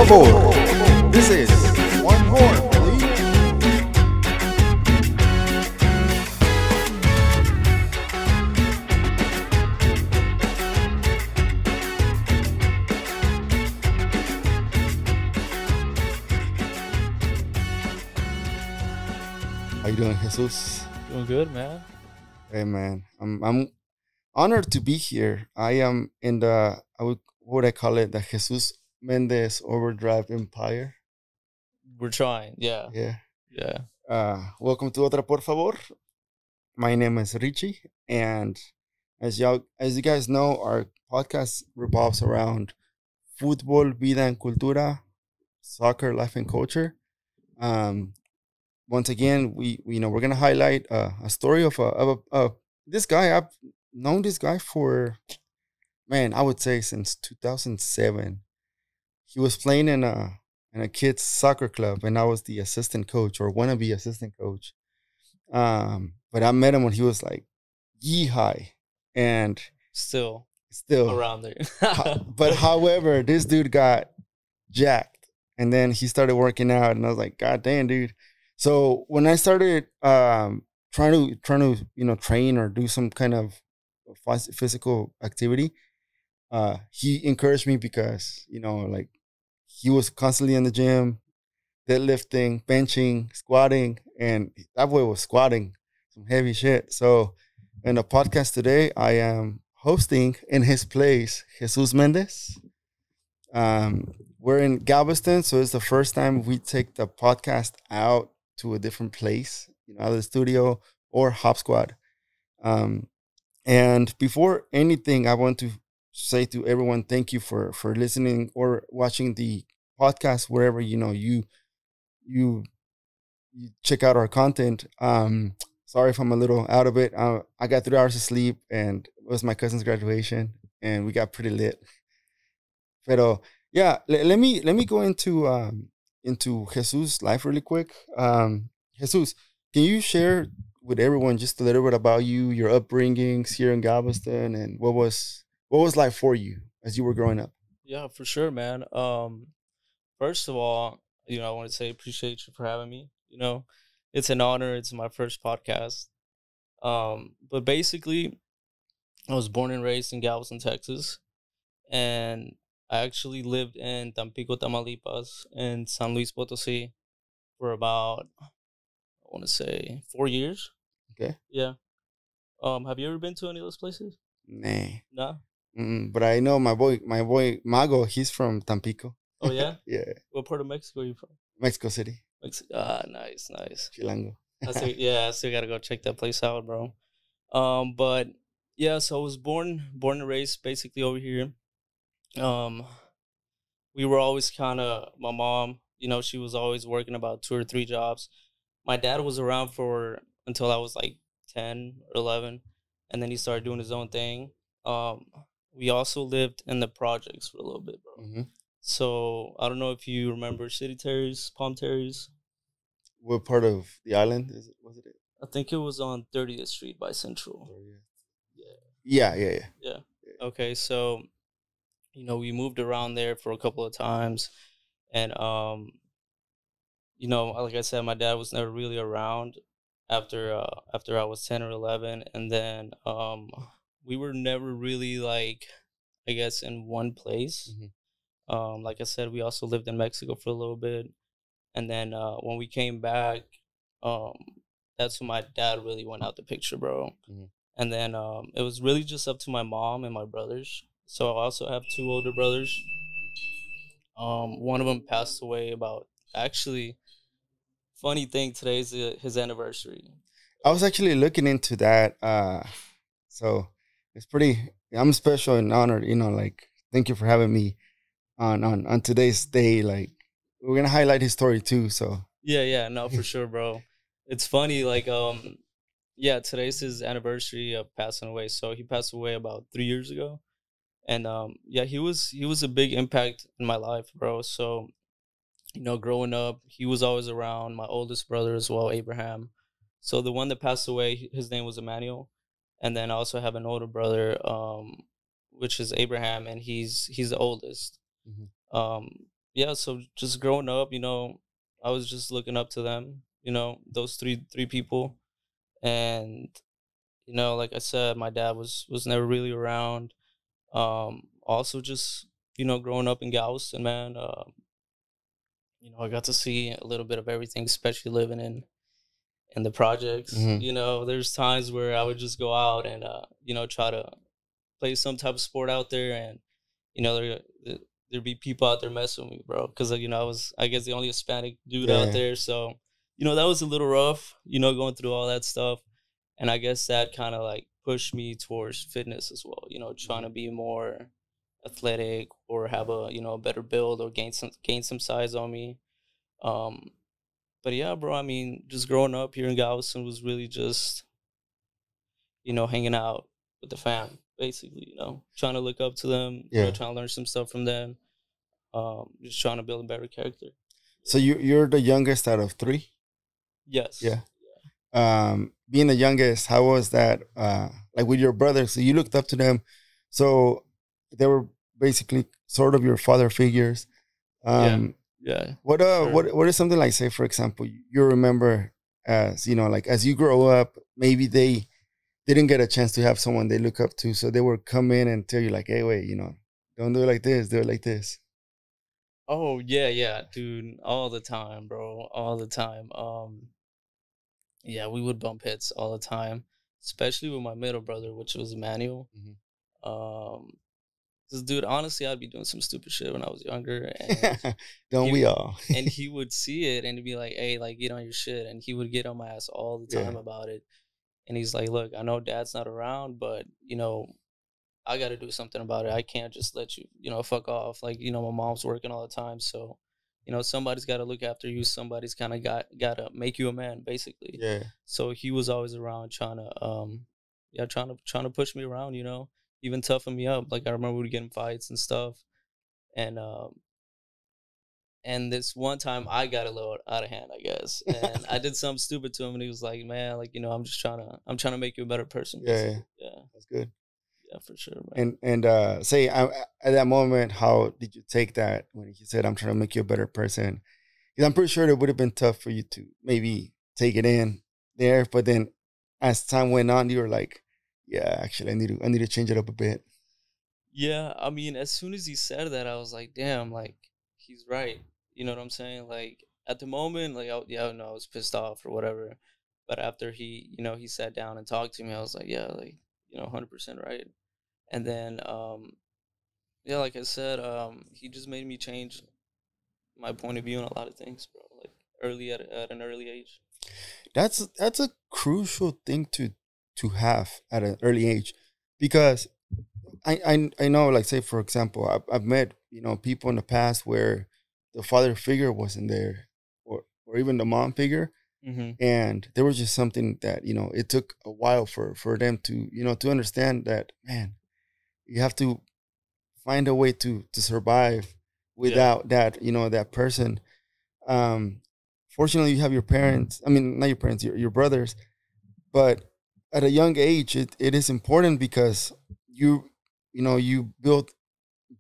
favor. This is one more, please. How you doing, Jesus? Doing good, man. Hey, man. I'm honored to be here. I am in what would I call it? The Jesus Mendez Ovr Drive Empire. We're trying. Yeah. Yeah. Yeah. Welcome to Otra, por favor. My name is Richie, and as you guys know, our podcast revolves around football, vida and cultura, soccer, life and culture. Once again, we're gonna highlight a story of this guy. I've known this guy for, man, I would say since 2007. He was playing in a kids soccer club, and I was the assistant coach or wannabe assistant coach. But I met him when he was like yee high, and Still still around there. but however, this dude got jacked, and then he started working out, and I was like, God damn, dude. So when I started trying to train or do some kind of physical activity, he encouraged me because like he was constantly in the gym, deadlifting, benching, squatting, and that boy was squatting some heavy shit. So in the podcast today, I am hosting in his place, Jesus Mendez. We're in Galveston, so it's the first time we take the podcast out to a different place, out of the studio or Hop Squad. And before anything, I want to say to everyone, thank you for listening or watching the podcast wherever you check out our content. Sorry if I'm a little out of it. I got 3 hours of sleep, and it was my cousin's graduation, and we got pretty lit. Pero yeah, let me go into Jesus' life really quick. Jesus, can you share with everyone just a little bit about you, your upbringings here in Galveston, and what was life for you as you were growing up? Yeah, for sure, man. First of all, I want to say appreciate you for having me. It's an honor. It's my first podcast. But basically, I was born and raised in Galveston, Texas, and I actually lived in Tampico, Tamaulipas, and San Luis Potosí for about, I want to say, 4 years. Okay. Yeah. Have you ever been to any of those places? Nah. No. But I know my boy Mago. He's from Tampico. Oh yeah. Yeah. What part of Mexico are you from? Mexico City. Mexico. Nice. Chilango. I still gotta go check that place out, bro. But yeah, so I was born and raised basically over here. We were always kind of, my mom, she was always working about 2 or 3 jobs. My dad was around until I was like 10 or 11, and then he started doing his own thing. We also lived in the projects for a little bit, bro. Mm-hmm. So I don't know if you remember City Terrace, Palm Terrace. What part of the island was it? I think it was on 30th Street by Central. Yeah. Okay, so we moved around there for a couple of times, and like I said, my dad was never really around after I was 10 or 11, and then we were never really, like, I guess, in one place. Mm-hmm. Like I said, we also lived in Mexico for a little bit, and then when we came back, that's when my dad really went out the picture, bro. Mm-hmm. And then it was really just up to my mom and my brothers. So I also have 2 older brothers. One of them passed away actually, funny thing, today's his anniversary. I was actually looking into that. So it's I'm special and honored, like, thank you for having me on today's day. Like, we're going to highlight his story too. So Yeah, no, for sure, bro. It's funny, like, today's his anniversary of passing away. So he passed away about 3 years ago. And he was a big impact in my life, bro. So, growing up, he was always around. My oldest brother as well, Abraham. So the one that passed away, his name was Emmanuel. And then I also have an older brother, which is Abraham, and he's the oldest. Mm-hmm. yeah, so just growing up, you know, I was just looking up to them, you know, those three people. And, you know, like I said, my dad was never really around. Also just, you know, growing up in Galveston, man, you know, I got to see a little bit of everything, especially living in the projects. Mm-hmm. You know, there's times where I would just go out and you know, try to play some type of sport out there, and you know, there'd be people out there messing with me, bro, because you know, I guess the only Hispanic dude out Yeah. there, so you know, that was a little rough, you know, going through all that stuff. And I guess that kind of like pushed me towards fitness as well, you know, trying to be more athletic or have a, you know, a better build or gain some size on me. um but yeah, bro, I mean, just growing up here in Galveston was really just, you know, hanging out with the fam, basically, you know, trying to look up to them, you know, Yeah. trying to learn some stuff from them, just trying to build a better character. So you're the youngest out of three? Yes. Yeah. Being the youngest, how was that? Like with your brothers, so you looked up to them, so they were basically sort of your father figures. Yeah. Um, Yeah. what Sure. what is something like, say for example, you remember as you know, like as you grow up, maybe they didn't get a chance to have someone they look up to, so they would come in and tell you like, hey, wait, you know, don't do it like this, do it like this. Oh yeah, yeah, dude, all the time, bro, all the time. Yeah, we would bump hits all the time, especially with my middle brother, which was Emmanuel. Mhm. Um, 'Cause, dude, honestly, I'd be doing some stupid shit when I was younger, and Don't he we all? he would see it and he'd be like, "Hey, like, get on your shit," and he would get on my ass all the Yeah, time about it. And he's like, "Look, I know Dad's not around, but you know, I got to do something about it. I can't just let you, you know, fuck off. Like, you know, my mom's working all the time, so you know, somebody's got to look after you. Somebody's kind of got to make you a man, basically." yeah. So he was always around trying to, yeah, trying to push me around, you know, even toughen me up. Like I remember we getting fights and stuff, and this one time I got a little out of hand, I guess, and I did something stupid to him, and he was like, "Man, like, you know, I'm trying to make you a better person, Yeah, yeah, basically." Yeah, that's good. yeah, for sure, man. And say at that moment, how did you take that when he said, "I'm trying to make you a better person"? Because I'm pretty sure it would have been tough for you to maybe take it in there, but then as time went on, you were like, "Yeah, actually, I need to change it up a bit." Yeah, I mean, as soon as he said that, I was like, "Damn, like he's right." You know what I'm saying? Like at the moment, like yeah, no, I was pissed off or whatever, but after he, you know, he sat down and talked to me, I was like, "Yeah, like, you know, 100% right." And then yeah, like I said, he just made me change my point of view on a lot of things, bro. Like early at an early age. That's a crucial thing to have at an early age, because I know, like say for example, I've met, you know, people in the past where the father figure wasn't there, or even the mom figure, Mm-hmm. and there was just something that, you know, it took a while for them to, you know, to understand that, man, you have to find a way to survive Yeah. without that, you know, that person. um Fortunately, you have your parents, I mean, not your parents, your brothers, but at a young age, it is important because you you know, you build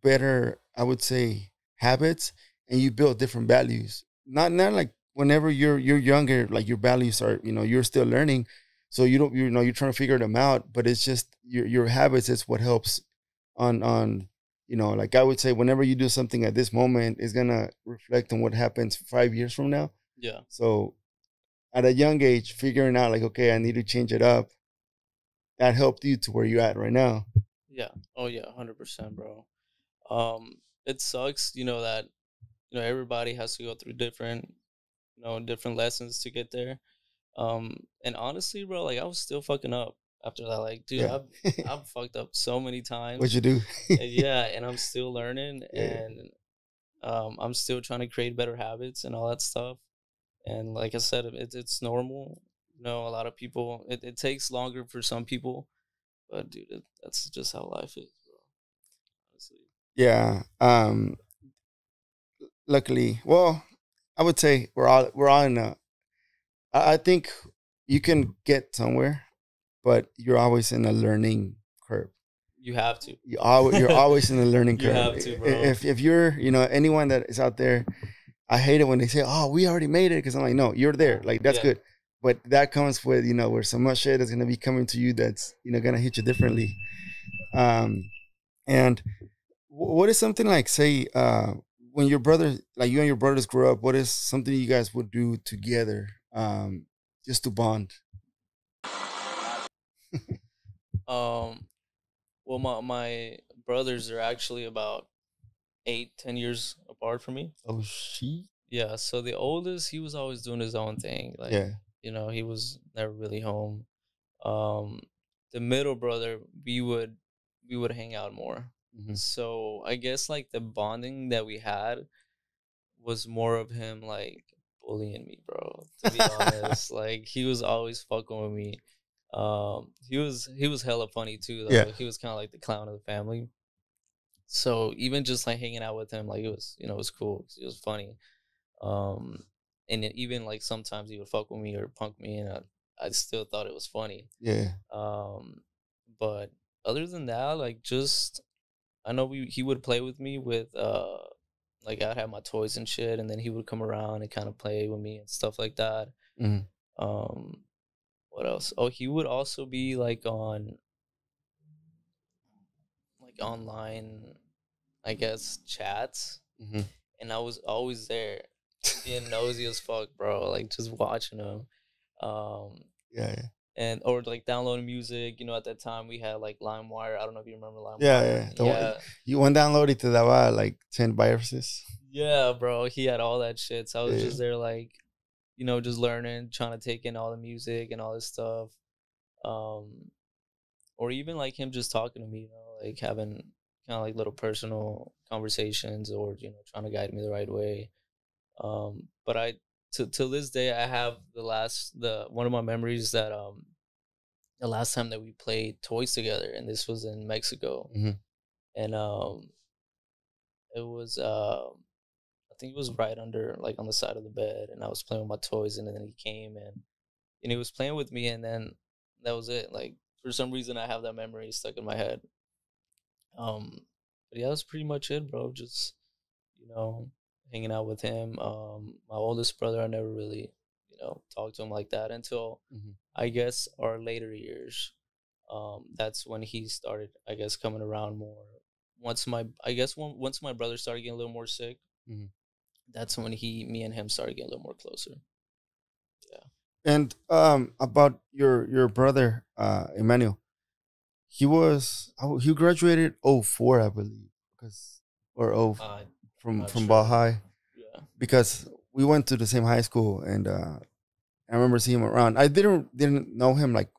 better, I would say, habits, and you build different values. Not like whenever you're younger, like your values are, you know, you're still learning, so you don't, you know, you're trying to figure them out, but it's just your habits is what helps on, you know, like I would say, whenever you do something at this moment, is gonna reflect on what happens 5 years from now. Yeah. So at a young age, figuring out like, okay, I need to change it up, that helped you to where you're at right now. Yeah. Oh yeah, 100%, bro. Um, it sucks, you know, that you know everybody has to go through different, you know, different lessons to get there. And honestly, bro, like I was still fucking up after that. Like, dude, Yeah. I've fucked up so many What times. you do? And yeah, and I'm still learning, Yeah. and I'm still trying to create better habits and all that stuff. And like I said, it's normal. You know, a lot of people, it takes longer for some people, but dude, that's just how life is, bro. Honestly. Yeah. Luckily, well, I would say we're all in a. I think you can get somewhere, but you're always in a learning curve. You have to. You're always in the learning curve. You have to, bro. If you're, anyone that is out there, I hate it when they say, "Oh, we already made it," because I'm like, no, you're there. Like that's good, but that comes with where so much shit is gonna be coming to you that's gonna hit you differently. And what is something like, say, when your brother, like you and your brothers grew up, what is something you guys would do together, just to bond? Well, my brothers are actually about 8-10 years apart from me. Oh, shit. Yeah, so the oldest, he was always doing his own thing. Like, he was never really home. The middle brother, we would hang out more. Mm-hmm. So I guess like the bonding that we had was more of him like bullying me, bro. To be honest, like he was always fucking with me. He was hella funny too, though. Yeah. He was kind of like the clown of the family. So even just like hanging out with him, like it was, it was cool. It was funny. And even like sometimes he would fuck with me or punk me, and I still thought it was funny. Yeah. But other than that, like just I know he would play with me with like I'd have my toys and shit, and then he would come around and kind of play with me and stuff like that. Mm-hmm. What else? Oh, he would also be like online, I guess, chats. Mm-hmm. And I was always there, being nosy as fuck, bro. Like just watching him. Yeah. And or like downloading music. At that time we had like LimeWire. I don't know if you remember LimeWire. Yeah. You went download it to that like 10 viruses. Yeah, bro. He had all that shit. So I was just there like, just learning, trying to take in all the music and all this stuff. Or even like him just talking to me, like having kind of like little personal conversations, or trying to guide me the right way. But I till this day I have one of my memories that the last time that we played toys together, and this was in Mexico. Mm-hmm. And it was I think it was right under, like, on the side of the bed, and I was playing with my toys, and then he came and he was playing with me, and then that was it. Like, for some reason I have that memory stuck in my head. But yeah, that's pretty much it, bro. Just, hanging out with him. My oldest brother, I never really, talked to him like that until I guess our later years. That's when he started, I guess, coming around more. Once my brother started getting a little more sick, that's when me and him started getting a little more closer. Yeah. And about your brother, Emmanuel, he graduated 04, I believe, from Ball High. Yeah. Because we went to the same high school, and I remember seeing him around. I didn't know him like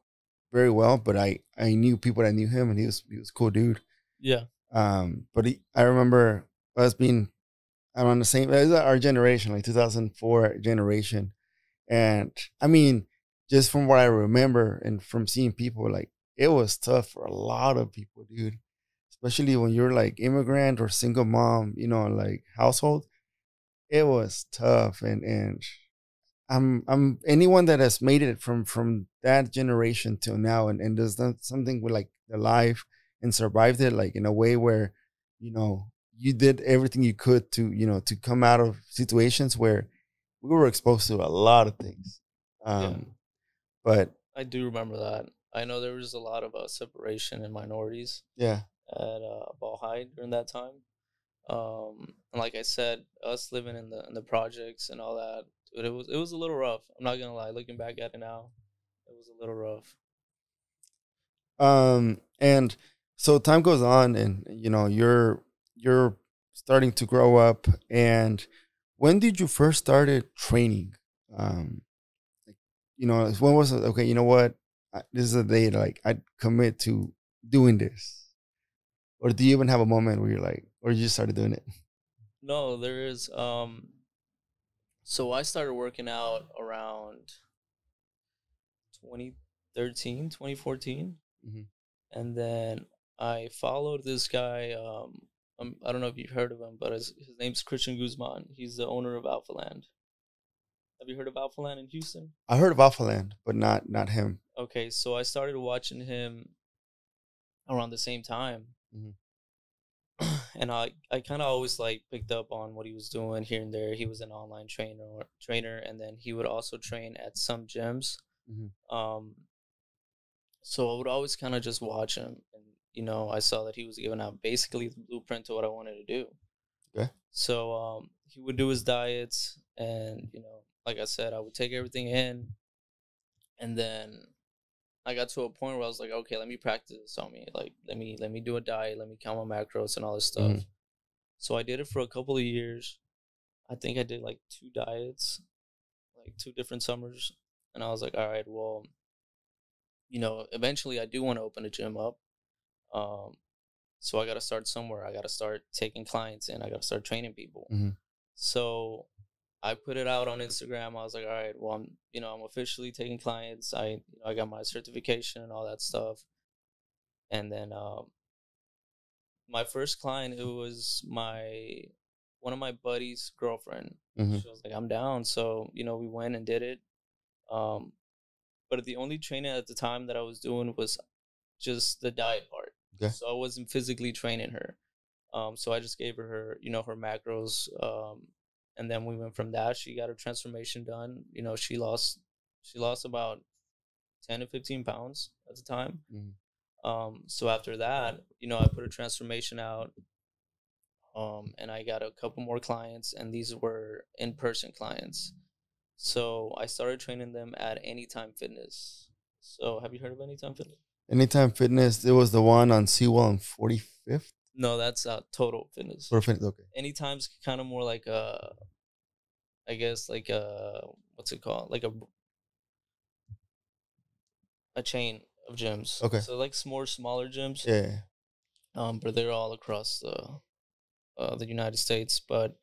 very well, but I knew people that knew him, and he was a cool dude. Yeah. But I remember us being around the same, it was our generation, like 2004 generation. And I mean, just from what I remember and from seeing people, like, it was tough for a lot of people, dude. Especially when you're like immigrant or single mom, like household. It was tough, and I'm anyone that has made it from that generation till now, and does something with like their life and survived it, like in a way where, you did everything you could to, to come out of situations where we were exposed to a lot of things. But I do remember that. I know there was a lot of separation in minorities. Yeah. At Ball High during that time. And like I said, us living in the projects and all that, dude, it was a little rough. I'm not gonna lie. Looking back at it now, it was a little rough. And so time goes on, and you're starting to grow up. And when did you first started training? When was it? Okay, you know what? This is a day like I'd commit to doing this. Or do you even have a moment where you're like, or you just started doing it? No, there is. So I started working out around 2013, 2014. And then I followed this guy. I don't know if you've heard of him, but his name's Christian Guzman. He's the owner of Alpha Land. Have you heard of Alpha Land in Houston? I heard of Alpha Land, but not him. Okay, so I started watching him around the same time. And I kind of always like picked up on what he was doing here and there. He was an online trainer, and then he would also train at some gyms. So I would always kind of just watch him, and you know, I saw that he was giving out basically the blueprint to what I wanted to do. Okay. So he would do his diets, and you know, like I said, I would take everything in, and then I got to a point where I was like, okay, let me practice this on me. Like, let me do a diet, let me count my macros and all this stuff. So I did it for a couple of years. I think I did like 2 diets, like 2 different summers, and I was like, all right, well, you know, eventually I do want to open a gym up. So I got to start somewhere. I got to start taking clients in. I got to start training people. So I put it out on Instagram. I was like, all right, well, I'm officially taking clients. I got my certification and all that stuff. And then my first client, it was one of my buddy's girlfriend. She was like, I'm down. So, you know, we went and did it. But the only training at the time that I was doing was just the diet part. Okay. So I wasn't physically training her. So I just gave her, you know, her macros. And then we went from that. She got her transformation done. You know, she lost about 10 to 15 pounds at the time. So after that, you know, I put a transformation out. And I got a couple more clients, and these were in-person clients. So I started training them at Anytime Fitness. So have you heard of Anytime Fitness? Anytime Fitness, it was the one on Seawall and 45th? No, that's Total Fitness. Total Fitness, okay. Anytime's kind of more like I guess like what's it called? Like a chain of gyms. Okay. So like smaller gyms. Yeah. But they're all across the United States. But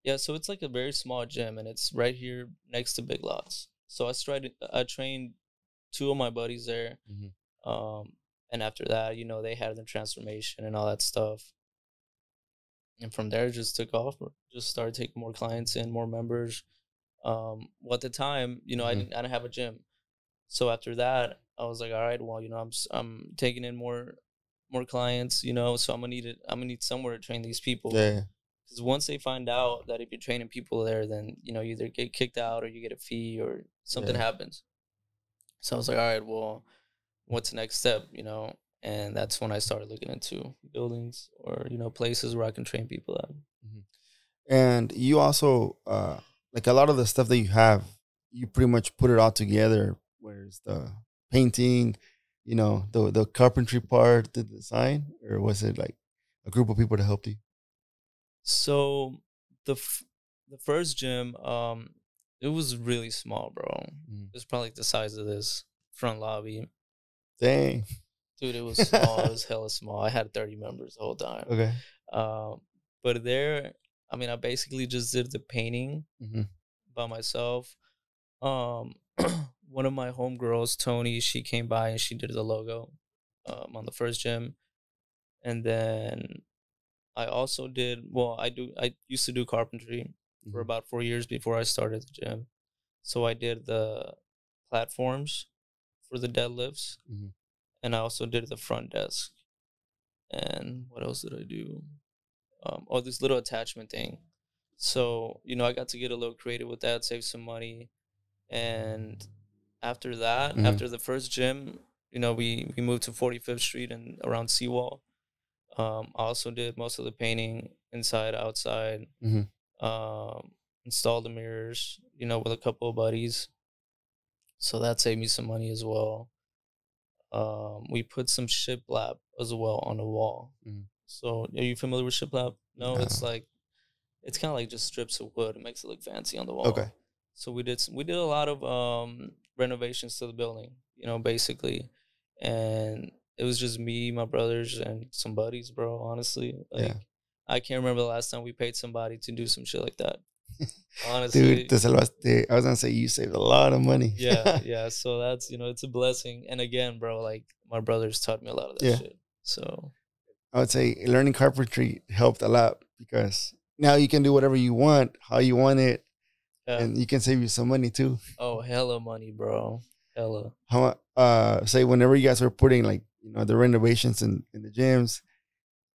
yeah, so it's like a very small gym, and it's right here next to Big Lots. So I trained 2 of my buddies there. And after that, you know, they had their transformation and all that stuff. And from there, it just took off. Just started taking more clients in, more members. Well, at the time, you know, I didn't have a gym. So after that, I was like, all right, well, you know, I'm taking in more clients, you know, so I'm gonna need somewhere to train these people. Yeah. Because once they find out that if you're training people there, then, you know, you either get kicked out or you get a fee or something happens. So I was like, all right, well, what's the next step, you know? And that's when I started looking into buildings or, you know, places where I can train people at. And you also, like a lot of the stuff that you have, you pretty much put it all together. Where's the painting, you know, the carpentry part, the design, or was it like a group of people to help you? So the first gym, it was really small, bro. It was probably like the size of this front lobby. Dang. Dude, it was small. It was hella small. I had 30 members the whole time. Okay. But there, I mean, I basically just did the painting by myself. One of my homegirls, Tony, she came by and she did the logo on the first gym. And then I also did, I used to do carpentry for about 4 years before I started the gym. So I did the platforms for the deadlifts. And I also did the front desk. And what else did I do? This little attachment thing. So, you know, I got to get a little creative with that, save some money. And after that, after the first gym, you know, we moved to 45th Street and around Seawall. I also did most of the painting inside, outside. Installed the mirrors, you know, with a couple of buddies. So that saved me some money as well. We put some shiplap as well on the wall. So are you familiar with shiplap? No, it's kind of like just strips of wood. It makes it look fancy on the wall. Okay. So we did a lot of renovations to the building, you know, basically. And it was just me, my brothers, and some buddies, bro, honestly. I can't remember the last time we paid somebody to do some shit like that. Honestly. Dude, I was going to say you saved a lot of money. Yeah. So that's, you know, it's a blessing. And again, bro, like my brothers taught me a lot of that shit. So I would say learning carpentry helped a lot because now you can do whatever you want, how you want it. Yeah. And you can save you some money too. Oh, hella money, bro. Hella. How say whenever you guys were putting like, the renovations in the gyms.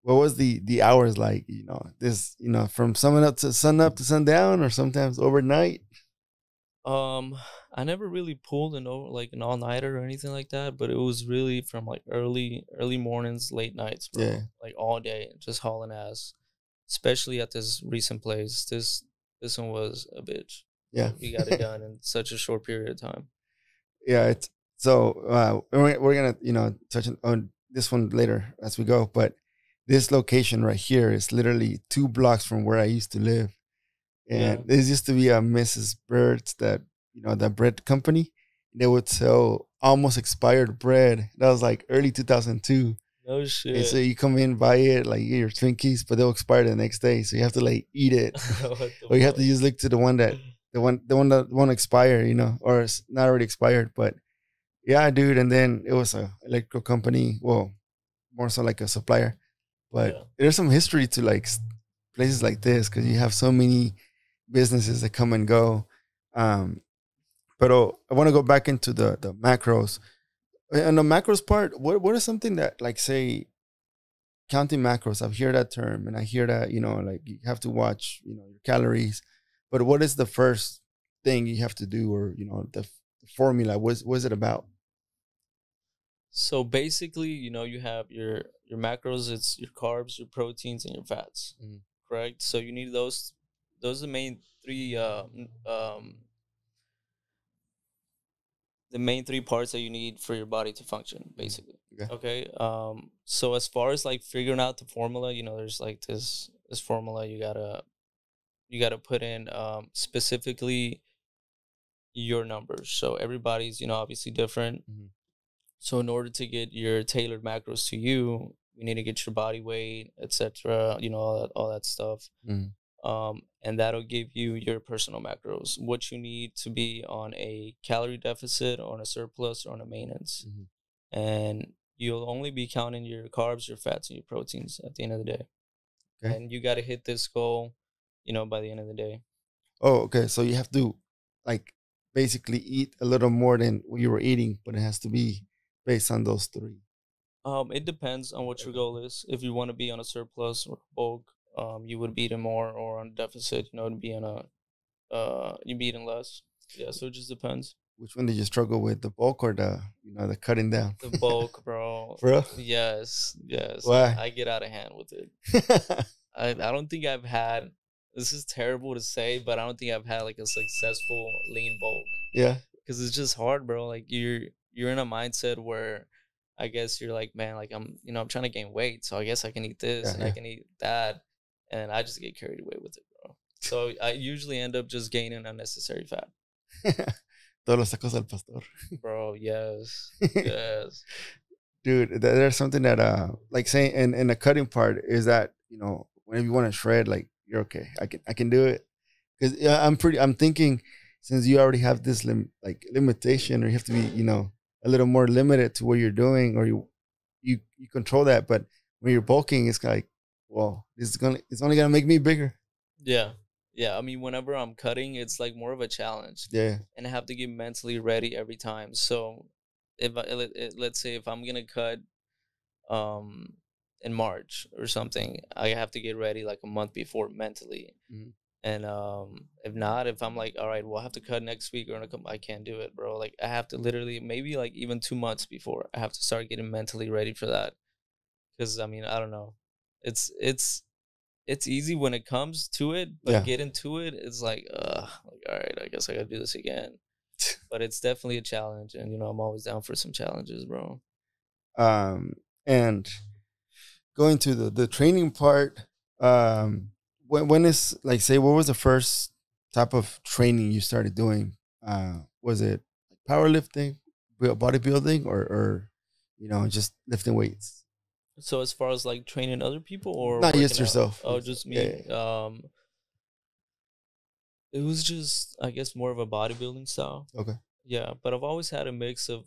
What was the hours like? This from sun up to sundown, or sometimes overnight. I never really pulled an all nighter or anything like that, but it was really from like early mornings, late nights, bro. Yeah. Like all day, just hauling ass. Especially at this recent place. This one was a bitch. Yeah. We got it done in such a short period of time. Yeah, it's so we're gonna touch on this one later as we go, but this location right here is literally 2 blocks from where I used to live, and there used to be a Mrs. Bird's that bread company. They would sell almost expired bread. That was like early 2002. No shit. And so you come in, buy it, like you get your Twinkies, but they'll expire the next day, so you have to like eat it, or you have to just look to the one that won't expire, or it's not already expired. But yeah, dude. And then it was a electrical company. Well, more so like a supplier. But there's some history to like places like this because you have so many businesses that come and go. But I want to go back into the macros. And the macros part, what is something that, like, say, counting macros? I've heard that term, and I hear that like you have to watch your calories. But what is the first thing you have to do, or the formula? What's it about? So basically, you have your macros. It's your carbs, your proteins, and your fats. Mm-hmm. Correct. So you need those. Those are the main three. The main 3 parts that you need for your body to function, basically. Okay. So as far as like figuring out the formula, there's like this formula you gotta put in specifically your numbers. So everybody's obviously different. Mm-hmm. So in order to get your tailored macros to you, we need to get your body weight, etc. All that stuff. Mm-hmm. And that'll give you your personal macros, what you need to be on a calorie deficit, on a surplus, or on a maintenance. Mm-hmm. And you'll only be counting your carbs, your fats, and your proteins at the end of the day. Okay. And you got to hit this goal, by the end of the day. Oh, okay. So you have to, like, basically eat a little more than what you were eating, but it has to be based on those 3. It depends on what your goal is. If you want to be on a surplus or bulk, you would be eating more, or on deficit, to be on you'd be eating less. Yeah, so it just depends. Which one did you struggle with, the bulk or the the cutting down? The bulk, bro. Bro? Yes. Why? I get out of hand with it. I don't think I've had. This is terrible to say, but I don't think I've had like a successful lean bulk. Yeah. Because it's just hard, bro. Like you're in a mindset where, I guess you're like, man, like I'm trying to gain weight, so I guess I can eat this I can eat that. And I just get carried away with it, bro. So I usually end up just gaining unnecessary fat. Todos los tacos al pastor. Bro, yes. Dude, there's something that like saying in the cutting part is that whenever you want to shred, like you're okay. I can do it because I'm thinking since you already have this limitation, or you have to be a little more limited to what you're doing, or you control that. But when you're bulking, it's like, well, it's only gonna make me bigger. Yeah. I mean, whenever I'm cutting, it's like more of a challenge. Yeah. And I have to get mentally ready every time. So let's say if I'm gonna cut in March or something, I have to get ready like a month before mentally. Mm-hmm. And if I'm like, all right, well, I have to cut next week, or I can't do it, bro. Like I have to literally maybe like even 2 months before I have to start getting mentally ready for that. Because I mean, I don't know. It's easy when it comes to it, but getting to it, it's like all right, I guess I gotta do this again. But it's definitely a challenge, and I'm always down for some challenges, bro. And going to the training part, when is, like, say, what was the first type of training you started doing? Was it powerlifting, bodybuilding, or just lifting weights? So as far as like training other people, or not just yourself? Oh, just me. Yeah. It was just, I guess, more of a bodybuilding style. Okay. Yeah, but I've always had a mix of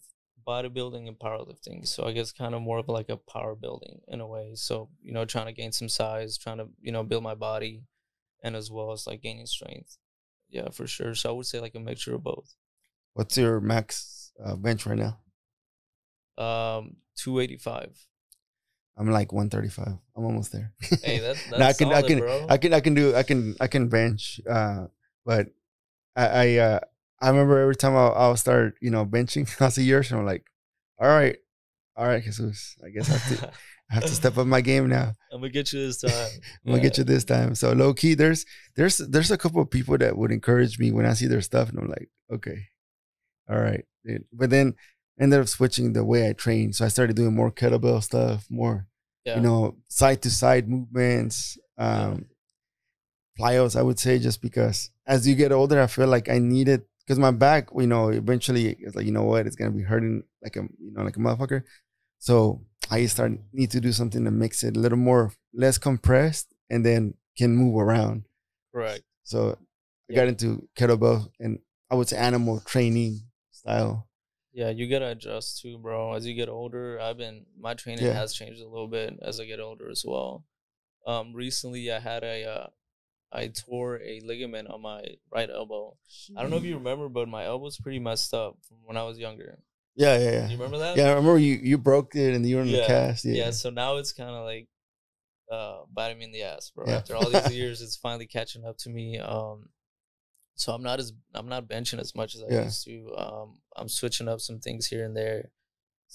bodybuilding and powerlifting. So I guess kind of more of like a power building in a way. So trying to gain some size, trying to build my body, and as well as like gaining strength. Yeah, for sure. So I would say like a mixture of both. What's your max bench right now? 285. I'm like 135. I'm almost there. Hey, that's No, solid, bro. I can bench. But I remember every time I'll start, you know, benching, I'll see yours, and I'm like, all right, Jesus. I guess I have to step up my game now. I'm gonna get you this time. I'm gonna get you this time. So low key, there's a couple of people that would encourage me when I see their stuff, and I'm like, okay, all right, dude. But then ended up switching the way I train. So I started doing more kettlebell stuff, more, you Yeah. know, side to side movements, plyos, I would say, just because as you get older, I feel like I need it because my back, you know, eventually it's like, you know what, it's gonna be hurting like a, you know, like a motherfucker. So I need to do something to mix it a little more, less compressed, and then can move around. Correct. So I got into kettlebell and I would say animal training style. Yeah, you gotta adjust too, bro. As you get older, my training has changed a little bit as I get older as well. Recently I had I tore a ligament on my right elbow. I don't know if you remember, but my elbow's pretty messed up from when I was younger. Yeah. You remember that? Yeah, I remember you broke it and you were in the cast. Yeah, so now it's kind of like biting me in the ass, bro. After all these years, it's finally catching up to me. So I'm not benching as much as I used to. I'm switching up some things here and there.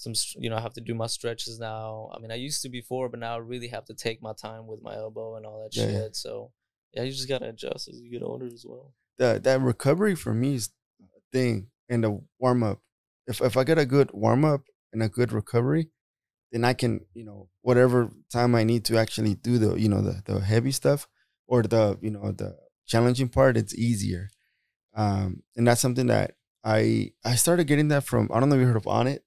I have to do my stretches now. I mean, I used to before, but now I really have to take my time with my elbow and all that shit. Yeah. So yeah, you just gotta adjust as you get older as well. That recovery for me is a thing, and the warm up. If I get a good warm up and a good recovery, then I can, you know, whatever time I need to actually do the, you know, the heavy stuff or the, you know, the challenging part, it's easier. And that's something that I started getting that from, I don't know if you heard of On It.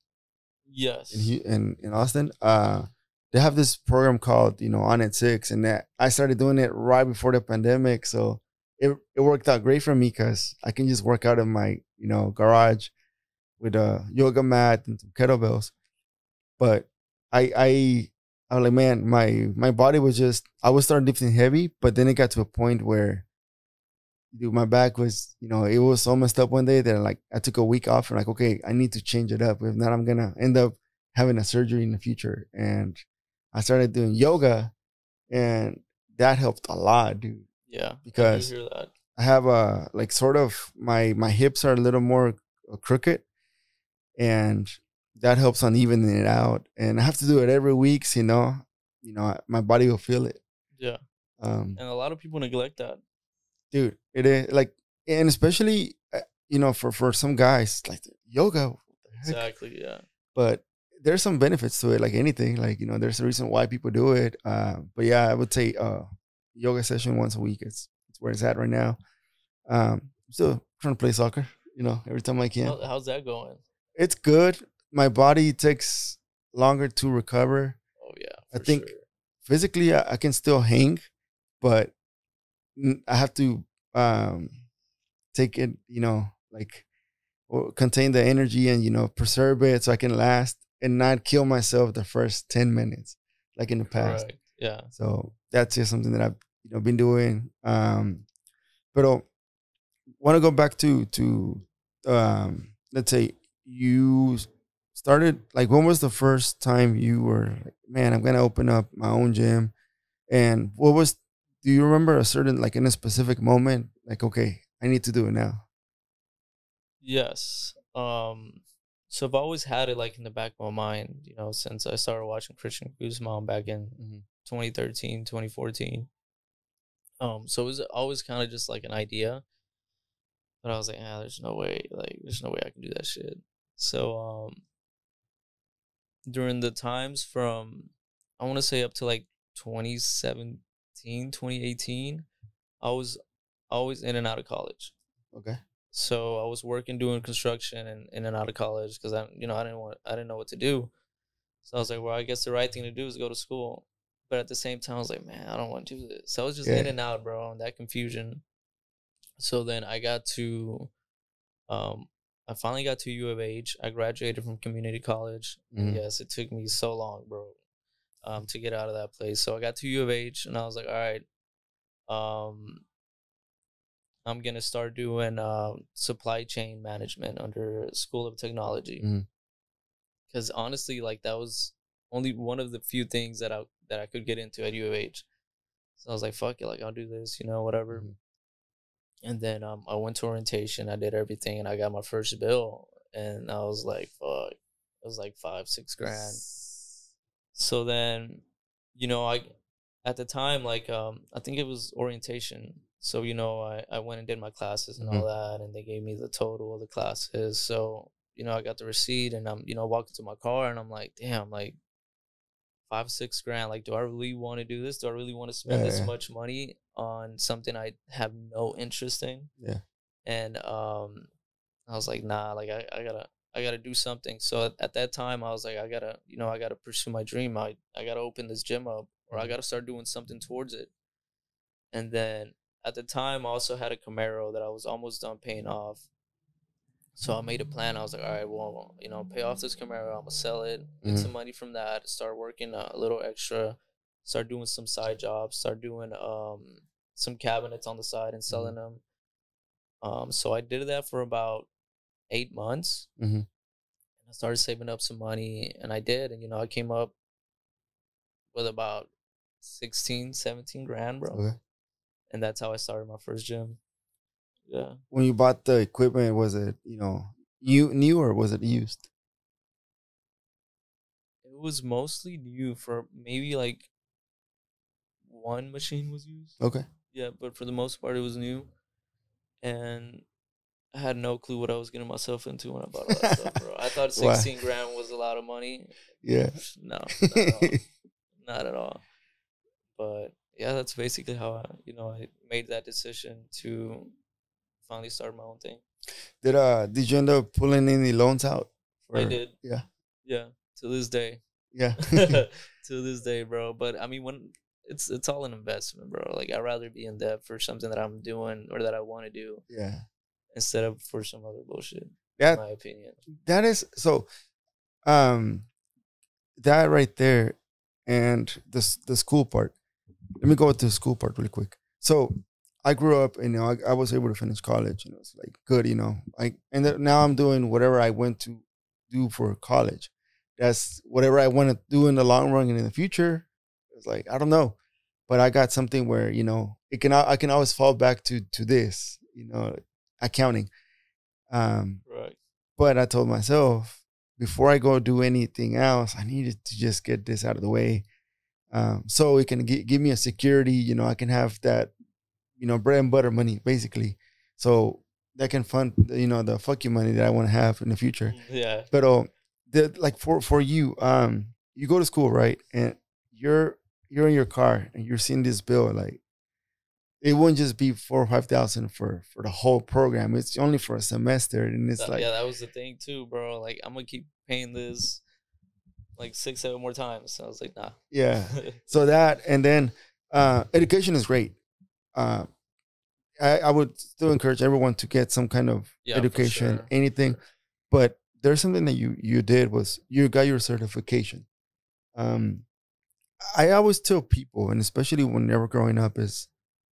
Yes. In Austin. They have this program called, you know, On It 6, and that I started doing it right before the pandemic. So it worked out great for me because I can just work out in my, you know, garage with a yoga mat and some kettlebells. But I was like, man, my body was just, I was starting lifting heavy, but then it got to a point where, dude, my back was, you know, it was so messed up one day that like I took a week off and like, okay, I need to change it up. If not, I'm gonna end up having a surgery in the future. And I started doing yoga, and that helped a lot, dude. Yeah, because I do hear that. I have a like sort of my hips are a little more crooked, and that helps on evening it out. And I have to do it every week, so, you know, my body will feel it. Yeah. And a lot of people neglect that. Dude, it is like, and especially, you know, for some guys, like yoga. Exactly, yeah. But there's some benefits to it, like anything. Like, you know, there's a reason why people do it. But yeah, I would say yoga session once a week. It's where it's at right now. Still trying to play soccer, you know, every time I can. How's that going? It's good. My body takes longer to recover. Oh yeah, I think physically I can still hang, but I have to take it, you know, like, or contain the energy and, you know, preserve it so I can last and not kill myself the first 10 minutes like in the past. Correct. Yeah. So that's just something that I've, you know, been doing. But I want to go back to let's say you started, like, when was the first time you were like, man, I'm going to open up my own gym? And do you remember a certain, like, in a specific moment, like, okay, I need to do it now? Yes. So I've always had it like in the back of my mind, you know, since I started watching Christian Guzman back in 2013, 2014. So it was always kind of just like an idea, but I was like, there's no way I can do that shit. So during the times from, I want to say up to like 2017, 2018, I was always in and out of college. Okay. So I was working doing construction and in and out of college because I didn't know what to do. So I was like, well, I guess the right thing to do is go to school. But at the same time, I was like, man, I don't want to do this. So I was just in and out, bro, and that confusion. So then I finally got to U of H. I graduated from community college. Mm-hmm. Yes, it took me so long, bro, to get out of that place. So I got to U of H, and I was like, all right, I'm going to start doing supply chain management under School of Technology. because honestly, like that was only one of the few things that I could get into at U of H. So I was like, fuck it, like I'll do this, you know, whatever. And then I went to orientation, I did everything, and I got my first bill, and I was like, fuck, it was like 5-6 grand. So then, you know, at the time, like I think it was orientation. So, you know, I went and did my classes and all that, and they gave me the total of the classes. So, you know, I got the receipt, and I'm, you know, walking to my car, and I'm like, damn, like 5-6 grand. Like, do I really want to do this? Do I really want to spend this much money on something I have no interest in? Yeah. And I was like, nah, like I gotta do something. So at that time, I was like, I gotta pursue my dream. I gotta open this gym up, or I gotta start doing something towards it. And then at the time, I also had a Camaro that I was almost done paying off. So I made a plan. I was like, all right, well, you know, pay off this Camaro. I'm gonna sell it, get some money from that, start working a little extra, start doing some side jobs, start doing some cabinets on the side and selling them. So I did that for about 8 months. And I started saving up some money, and I did. And, you know, I came up with about 16-17 grand, bro. Okay. And that's how I started my first gym. Yeah. When you bought the equipment, was it, you know, new or was it used? It was mostly new. For maybe like one machine was used. Okay. Yeah, but for the most part, it was new. And I had no clue what I was getting myself into when I bought all that stuff, bro. I thought 16 grand was a lot of money. Yeah. No, not at all. Not at all. But yeah, that's basically how I made that decision to finally start my own thing. Did you end up pulling any loans out? I did. Yeah. Yeah. To this day. Yeah. To this day, bro. But I mean, when it's all an investment, bro. Like, I'd rather be in debt for something that I'm doing or that I want to do. Yeah. Instead of for some other bullshit. That, in my opinion. That is so. That right there, and the school part. Let me go with the school part really quick. So I grew up, and, you know, I was able to finish college. You know, it's like good. You know, now I'm doing whatever I went to do for college. That's whatever I want to do in the long run and in the future. It's like, I don't know, but I got something where, you know, I can always fall back to this, you know, accounting. Right. But I told myself, before I go do anything else, I needed to just get this out of the way. So it can give me a security, you know, I can have that, you know, bread and butter money, basically. So that can fund, you know, the fuck you money that I want to have in the future. Yeah. But like for you, you go to school, right? And you're in your car and you're seeing this bill, like, it wouldn't just be $4,000 or $5,000 for the whole program. It's only for a semester, and it's like, yeah, that was the thing too, bro. Like, I'm gonna keep paying this like 6-7 more times. So I was like, nah. Yeah. So that, and then education is great. I would still encourage everyone to get some kind of education, anything. But there's something that you did was you got your certification. I always tell people, and especially when they were growing up, is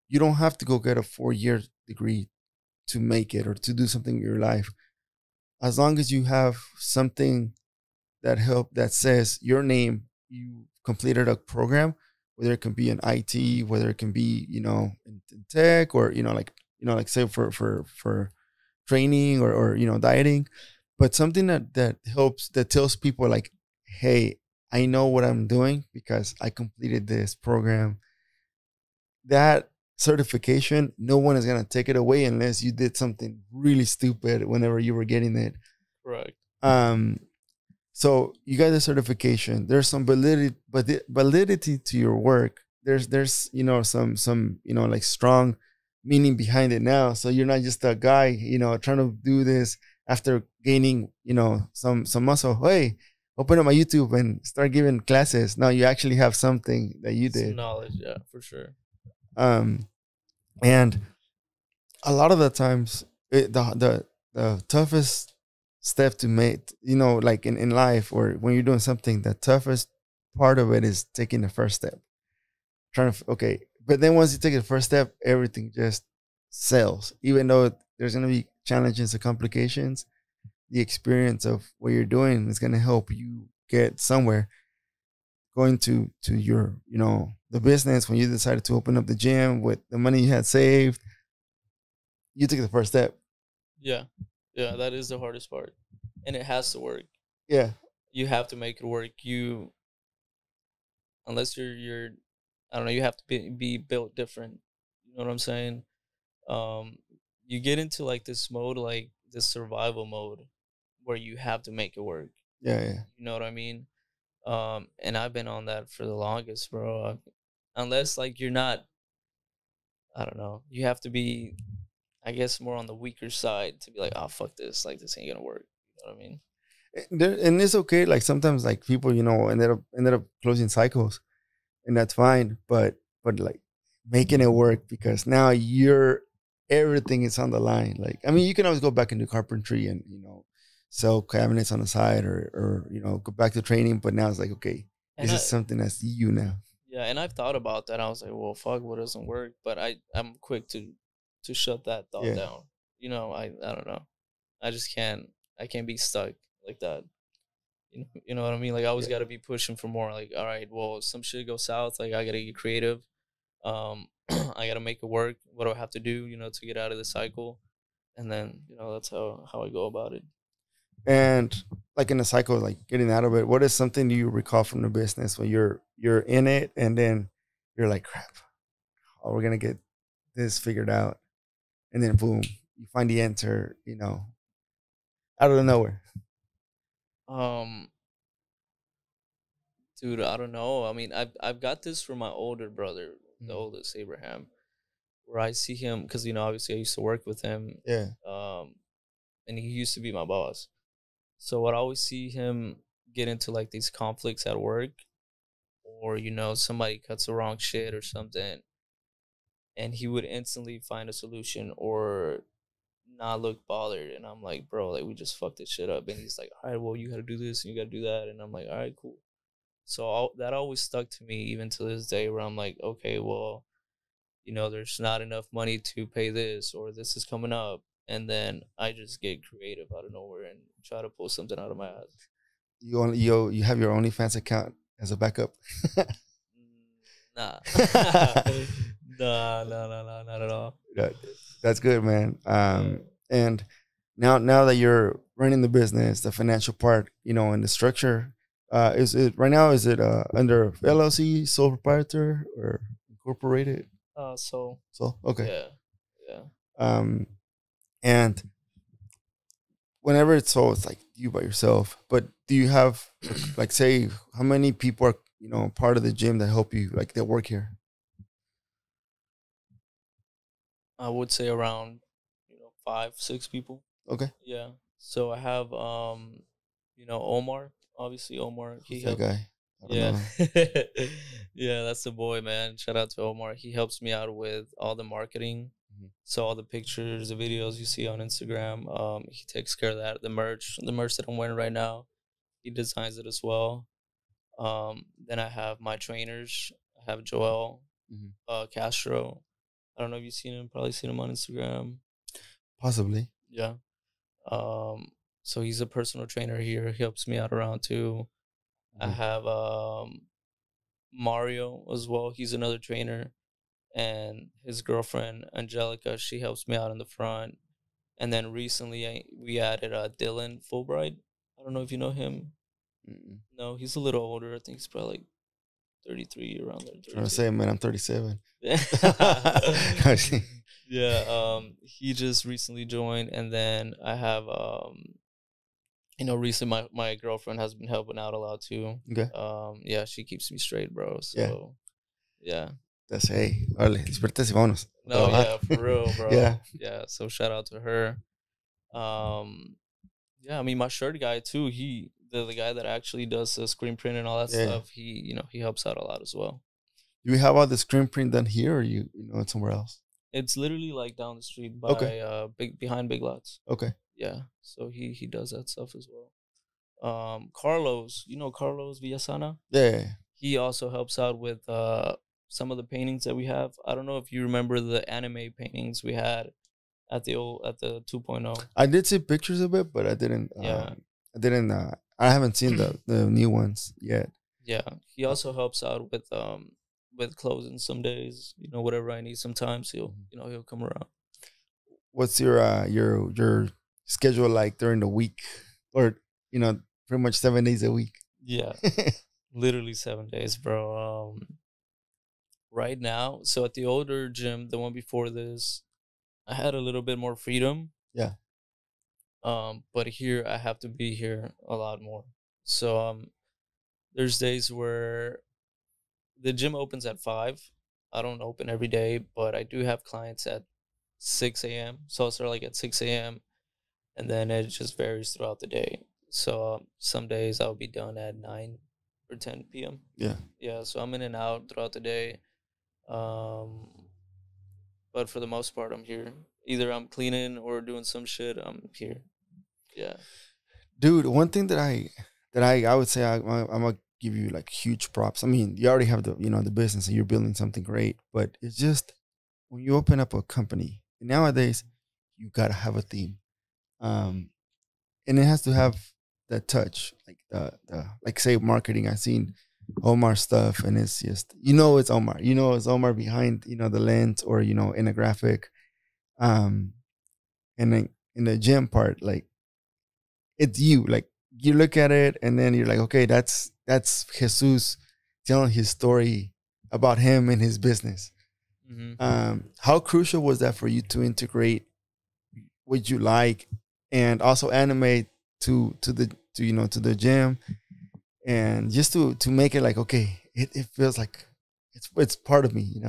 you don't have to go get a 4-year degree to make it or to do something in your life. As long as you have something that says your name, you completed a program, whether it can be in IT, whether it can be, you know, in tech, or, you know, like say for training or you know, dieting, but something that helps, that tells people like, hey, I know what I'm doing because I completed this program. That certification, no one is gonna take it away unless you did something really stupid whenever you were getting it. Correct. So you got the certification. There's some validity to your work. There's you know, some you know, like strong meaning behind it now. So you're not just a guy, you know, trying to do this after gaining, you know, some muscle. Hey, open up my YouTube and start giving classes. Now you actually have something that you did. Some knowledge, yeah, for sure. And a lot of the times, the toughest step to make, you know, like in life or when you're doing something, the toughest part of it is taking the first step. But then once you take the first step, everything just sells. Even though there's gonna be challenges and complications, the experience of what you're doing is going to help you get somewhere. Going to your, you know, the business, when you decided to open up the gym with the money you had saved, you took the first step. Yeah. Yeah, that is the hardest part. And it has to work. Yeah. You have to make it work. Unless you're I don't know, you have to be built different. You know what I'm saying? Um, you get into like this mode, like this survival mode, where you have to make it work. Yeah, yeah. You know what I mean? And I've been on that for the longest, bro. Unless like you're not, I don't know, you have to be, I guess, more on the weaker side to be like, oh fuck this, like this ain't gonna work. You know what I mean? And it's okay. Like sometimes, like people, you know, ended up closing cycles, and that's fine. But like making it work, because now everything is on the line. Like, I mean, you can always go back into carpentry and, you know, sell cabinets on the side, or you know, go back to training. But now it's like, okay, this is something that's you now. Yeah, and I've thought about that. I was like, well, fuck, what doesn't work? But I'm quick to shut that thought down. You know, I don't know. I just can't. I can't be stuck like that. You know what I mean? Like I always got to be pushing for more. Like, all right, well, if some shit goes south, like I gotta get creative. I gotta make it work. What do I have to do? You know, to get out of the cycle, and then you know that's how I go about it. And like in the cycle, like getting out of it, what is something you recall from the business when you're in it, and then you're like, crap, oh, we're gonna get this figured out, and then boom, you find the answer, you know, out of nowhere. Dude, I don't know. I mean, I've got this from my older brother, the oldest, Abraham, where I see him because, you know, obviously I used to work with him. Yeah. And he used to be my boss. So I'd always see him get into like these conflicts at work, or, you know, somebody cuts the wrong shit or something, and he would instantly find a solution or not look bothered. And I'm like, bro, like we just fucked this shit up. And he's like, all right, well, you got to do this and you got to do that. And I'm like, all right, cool. So that always stuck to me even to this day, where I'm like, okay, well, you know, there's not enough money to pay this, or this is coming up. And then I just get creative out of nowhere and try to pull something out of my ass. You have your OnlyFans account as a backup? Nah. No, not at all. That's good, man. And now that you're running the business, the financial part, you know, and the structure, is it right now? Is it under LLC, sole proprietor, or incorporated? So okay. Yeah. And whenever it's like you by yourself, but do you have like, say, how many people are, you know, part of the gym that help you, like that work here? I would say around, you know, 5-6 people. Okay. Yeah. So I have you know, Omar. Obviously, Omar. Who's that guy? Yeah. Yeah, that's the boy, man. Shout out to Omar. He helps me out with all the marketing. So all the pictures, the videos you see on Instagram, he takes care of that. The merch that I'm wearing right now, he designs it as well. Then I have my trainers. I have Joel, Castro. I don't know if you've seen him. Probably seen him on Instagram. Possibly. Yeah. So he's a personal trainer here. He helps me out around too. I have Mario as well. He's another trainer. And his girlfriend, Angelica, she helps me out in the front. And then recently we added Dylan Fulbright. I don't know if you know him. No, he's a little older. I think he's probably like 33, around there. 32. I was saying, man, I'm 37. Yeah, he just recently joined. And then I have, you know, recently my girlfriend has been helping out a lot too. Okay. Yeah, she keeps me straight, bro. So, yeah. That's, hey, vale, despiertes y vámonos. No, yeah, for real, bro. Yeah. So shout out to her. Yeah, I mean my shirt guy too. The guy that actually does the screen print and all that stuff. He helps out a lot as well. Do you have all the screen print done here, or you know it's somewhere else? It's literally like down the street by behind Big Lots. Okay. Yeah, so he does that stuff as well. Carlos, you know Carlos Villasana? Yeah. He also helps out with some of the paintings that we have. I don't know if you remember the anime paintings we had at the 2.0. I did see pictures of it, but I didn't. I haven't seen the new ones yet. Yeah, he also helps out with closing some days. You know, whatever I need. Sometimes he'll come around. What's your schedule like during the week, or pretty much 7 days a week? Yeah, literally 7 days, bro. Right now, so at the older gym, the one before this, I had a little bit more freedom. Yeah. But here I have to be here a lot more. So there's days where the gym opens at 5. I don't open every day, but I do have clients at 6 a.m. So I'll start like at 6 a.m. and then it just varies throughout the day. So some days I'll be done at 9 or 10 p.m. Yeah. Yeah, so I'm in and out throughout the day. But for the most part, I'm here. Either I'm cleaning or doing some shit. I'm here. Yeah. Dude, one thing that I would say I'm gonna give you like huge props. I mean, you already have the business and you're building something great, but it's just when you open up a company nowadays, you gotta have a theme, and it has to have that touch, like the like say marketing. I've seen Omar stuff, and it's just it's Omar. It's Omar behind the lens or in a graphic, and then in the gym part, like it's you. Like you look at it, and then you're like, okay, that's Jesus telling his story about him and his business. Mm-hmm. How crucial was that for you to integrate what you like and also animate to the gym, and just to make it like, okay, it feels like it's part of me,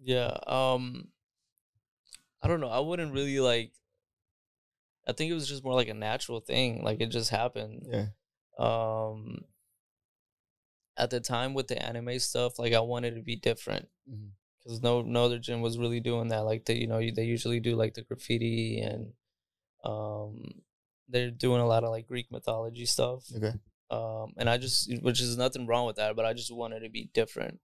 Yeah. I don't know. I wouldn't really like. I think it was just more like a natural thing. Like it just happened. Yeah. At the time with the anime stuff, like I wanted to be different because no other gym was really doing that. Like they usually do like the graffiti and they're doing a lot of like Greek mythology stuff. Okay. And which is nothing wrong with that, but I just wanted to be different.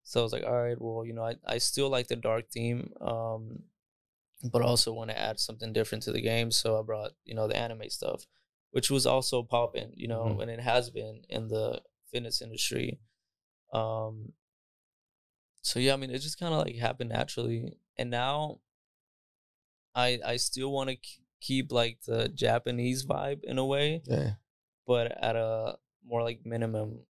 So I was like, all right, well, I still like the dark theme, but also want to add something different to the game. So I brought, the anime stuff, which was also popping, and it has been in the fitness industry. So yeah, I mean, it just kind of like happened naturally. And now I still want to keep like the Japanese vibe in a way, Yeah. but at a more like minimum,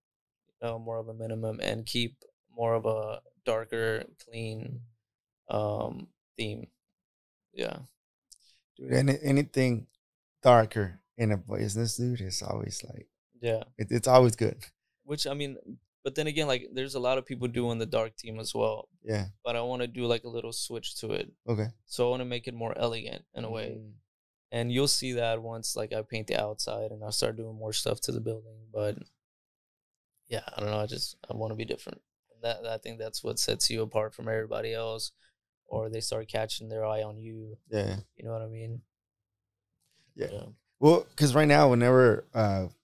more of a minimum, and keep more of a darker, clean theme. Yeah. Dude, anything darker in a business, dude, is always like, Yeah. it's always good. Which I mean, but then again, like there's a lot of people doing the dark theme as well. Yeah. But I want to do like a little switch to it. Okay. So I want to make it more elegant in a way. And you'll see that once like I paint the outside and I start doing more stuff to the building. But yeah, I don't know. I want to be different. I think that's what sets you apart from everybody else, or they start catching their eye on you. Yeah. You know what I mean? Yeah. Well, because right now, whenever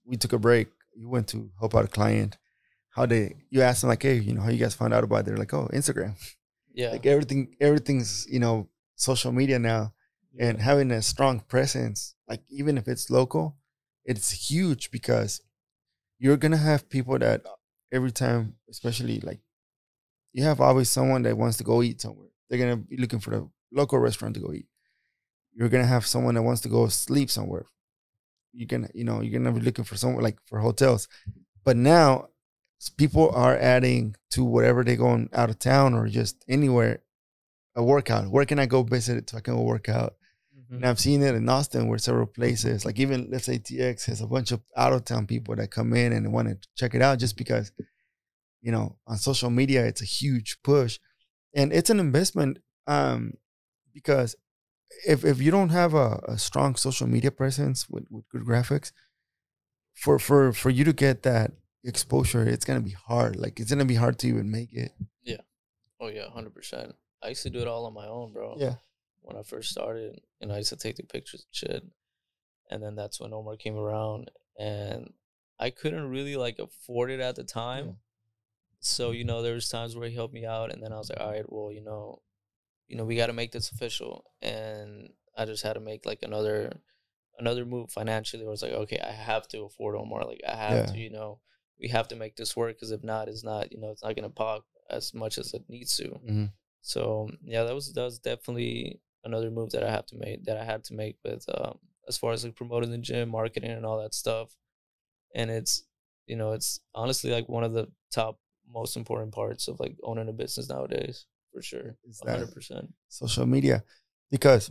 we took a break, you went to help out a client. You asked them like, hey, how you guys found out about it? They're like, oh, Instagram. Yeah. Like everything's social media now, and having a strong presence, like even if it's local, it's huge because you're gonna have people that every time, especially like you have always someone that wants to go eat somewhere. They're gonna be looking for the local restaurant to go eat. You're gonna have someone that wants to go sleep somewhere. You're gonna be looking for somewhere like for hotels. But now people are adding to whatever they're going out of town or just anywhere a workout. Where can I go visit it so I can go work out? And I've seen it in Austin where several places, like even let's say TX has a bunch of out of town people that come in and want to check it out just because, on social media, it's a huge push. And it's an investment because if you don't have a strong social media presence with good graphics, for you to get that exposure, it's gonna be hard. Like it's gonna be hard to even make it. Yeah. Oh yeah, 100%. I used to do it all on my own, bro. Yeah. When I first started, I used to take the pictures and shit. And then that's when Omar came around, and I couldn't really like afford it at the time. Yeah. So, there was times where he helped me out, and then I was like, all right, well, we got to make this official. And I just had to make like another move financially where it's like, okay, I have to afford Omar. Like I have Yeah. to, we have to make this work, because if not, it's not, it's not gonna pop as much as it needs to. Mm-hmm. So yeah, that was definitely another move that I had to make with as far as like promoting the gym, marketing, and all that stuff. And it's honestly like one of the top most important parts of like owning a business nowadays, for sure. Is that 100%. social media? Because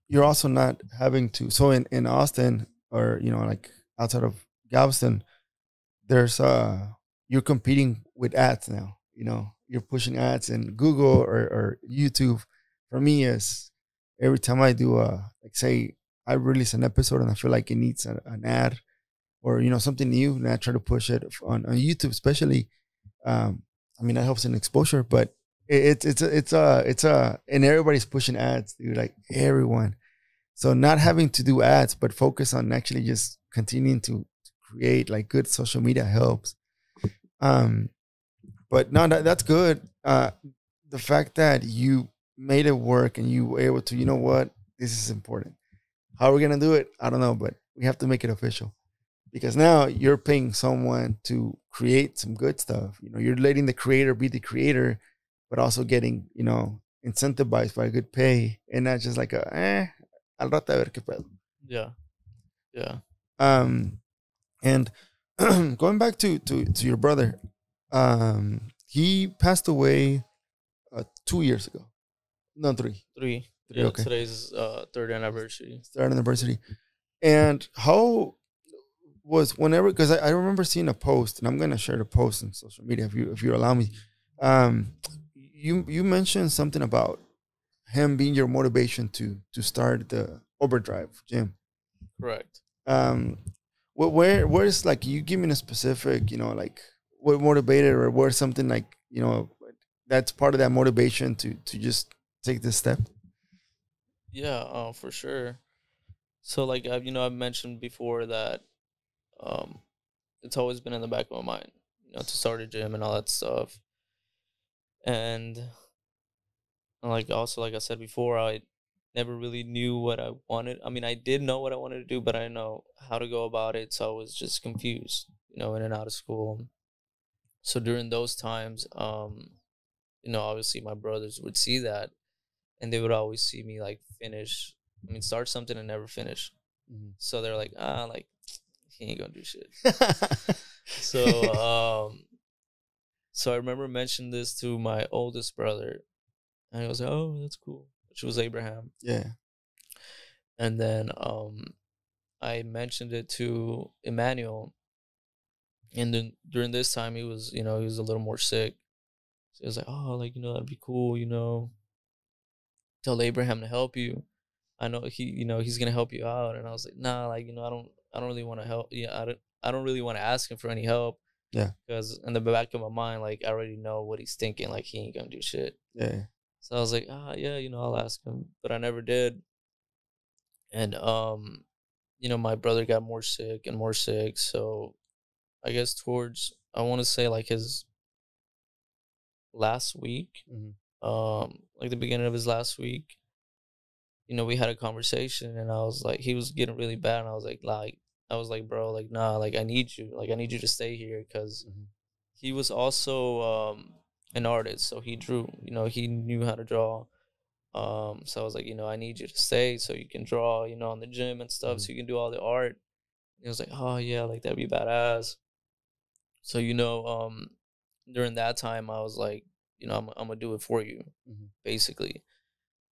you're also not having to. So in Austin, or like outside of Galveston, there's you're competing with ads now. You're pushing ads in Google or YouTube. For me, is every time I do like say I release an episode and I feel like it needs an ad, or something new, and I try to push it on YouTube, especially. I mean, that helps in exposure, but it's and everybody's pushing ads, dude. Like everyone. So not having to do ads, but focus on actually just continuing to create like good social media helps. But no, that's good. The fact that you made it work and you were able to, you know what, this is important. How are we gonna do it? I don't know, but we have to make it official, because now you're paying someone to create some good stuff. You're letting the creator be the creator, but also getting, incentivized by good pay, and not just like al rato a ver qué pedo. Yeah. Yeah. And going back to your brother, he passed away 2 years ago. No, three. Three. Three, Yeah, okay. today's third anniversary. Third anniversary. And how was whenever, because I remember seeing a post, and I'm gonna share the post on social media if you allow me. You mentioned something about him being your motivation to start the Ovr Drive Gym. Correct. Where's like, you give me a specific, like what motivated, or where's something like, that's part of that motivation to just take this step? Yeah, for sure. So like I've mentioned before that um it's always been in the back of my mind, to start a gym and all that stuff. And like also, like I said before, I never really knew what I wanted. I mean, I did know what I wanted to do, but I didn't know how to go about it. So I was just confused, in and out of school. So during those times, obviously my brothers would see that, and they would always see me like finish. I mean, start something and never finish. Mm-hmm. So they're like he ain't gonna do shit. So so I remember mentioning this to my oldest brother, and he was like, "Oh, that's cool," which was Abraham. Yeah. And then I mentioned it to Emmanuel, and then during this time he was he was a little more sick. So he was like, "Oh, like that'd be cool, tell Abraham to help you. I know he's gonna help you out." And I was like, "Nah, like I don't really want to help. Yeah, I don't really want to ask him for any help." Yeah. Because in the back of my mind, like I already know what he's thinking. Like he ain't gonna do shit. Yeah. So I was like, yeah, I'll ask him, but I never did. And my brother got more sick and more sick. So I guess towards, I want to say like his last week, like the beginning of his last week, we had a conversation, and I was like, he was getting really bad, and I was like, bro, like, nah, like I need you to stay here, because he was also an artist, so he drew, he knew how to draw. So I was like, I need you to stay so you can draw, on the gym and stuff, so you can do all the art. And he was like, oh yeah, like that'd be badass. So during that time, I was like, I'm gonna do it for you, basically.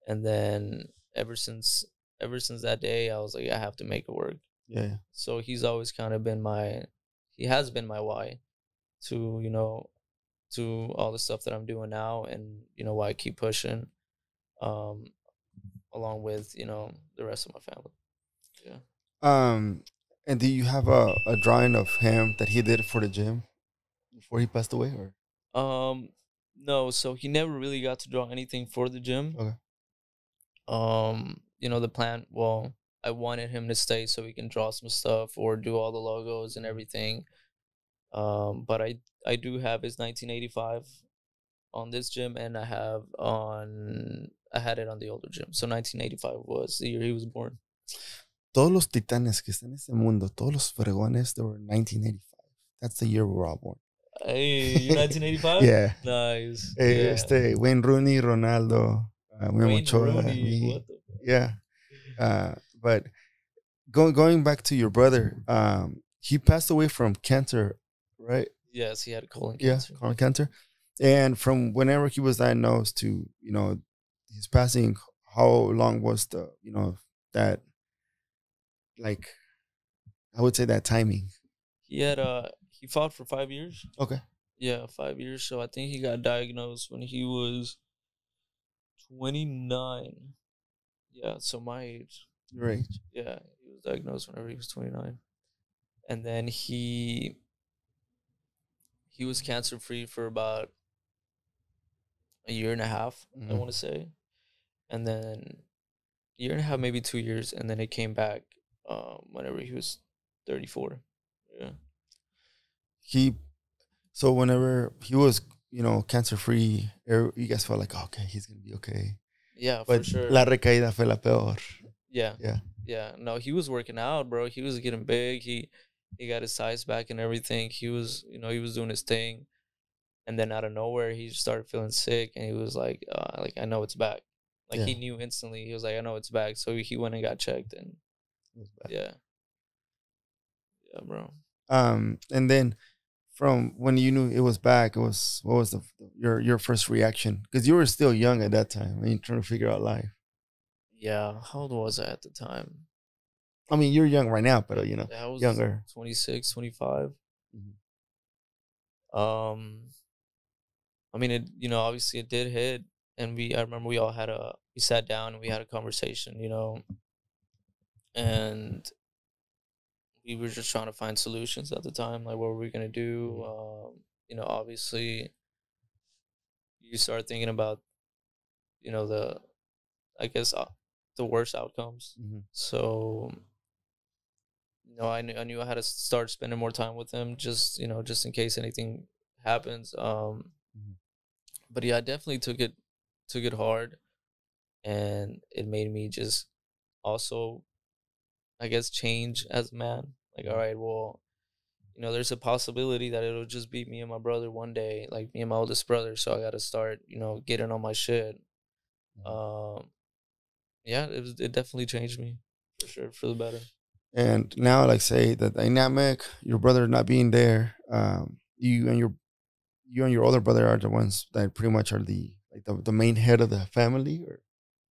And then ever since that day, I was like, I have to make it work. Yeah. So he's always kind of been he has been my why to to all the stuff that I'm doing now, and why I keep pushing, um, along with the rest of my family. Yeah. And do you have a drawing of him that he did for the gym before he passed away, or? No, so he never really got to draw anything for the gym. Okay. The plan, well, I wanted him to stay so he can draw some stuff or do all the logos and everything. But I do have his 1985 on this gym, and I had it on the older gym. So 1985 was the year he was born. Todos los titanes que están en este mundo, todos los fregones, they were 1985. That's the year we were all born. Hey, you're 1985? Yeah. Nice. Yeah. Wayne Rooney, Ronaldo, Wayne Ochoa, Rooney. me. What the fuck? Yeah. But going back to your brother, he passed away from cancer, right? Yes, he had colon cancer. Yeah, colon cancer. And from whenever he was diagnosed to, his passing, how long was that, like, I would say that timing? He fought for 5 years. Okay. Yeah, 5 years. So I think he got diagnosed when he was 29. Yeah, so my age. Your age. Yeah, he was diagnosed whenever he was 29. And then he was cancer free for about a year and a half, I want to say. And then a year and a half, maybe 2 years, and then it came back whenever he was 34. Yeah. So whenever he was, cancer free, you guys felt like, okay, he's gonna be okay. Yeah, but for sure. La recaída fue la peor. Yeah. No, he was working out, bro. He was getting big. He got his size back and everything. He was, he was doing his thing, and then out of nowhere, he started feeling sick, and he was like, I know it's back. Like he knew instantly. He was like, I know it's back. So he went and got checked, and yeah, bro. And then from when you knew it was back, what was your first reaction? Because you were still young at that time. I mean, trying to figure out life. Yeah, how old was I at the time? I mean, you're young right now, but I was younger. 26, 25. I mean, it, obviously it did hit, and I remember we sat down and we had a conversation, and we were just trying to find solutions at the time, like what were we gonna do? Obviously you start thinking about, the worst outcomes. So, I knew I had to start spending more time with him, just in case anything happens. But yeah, I definitely took it hard, and it made me just also, I guess, change as a man. Like, all right, well, there's a possibility that it'll just be me and my brother one day, like me and my oldest brother. So I got to start, getting on my shit. Yeah, it definitely changed me for sure, for the better. And now, like, say the dynamic, your brother not being there, you and your older brother are the ones that pretty much are the main head of the family, or?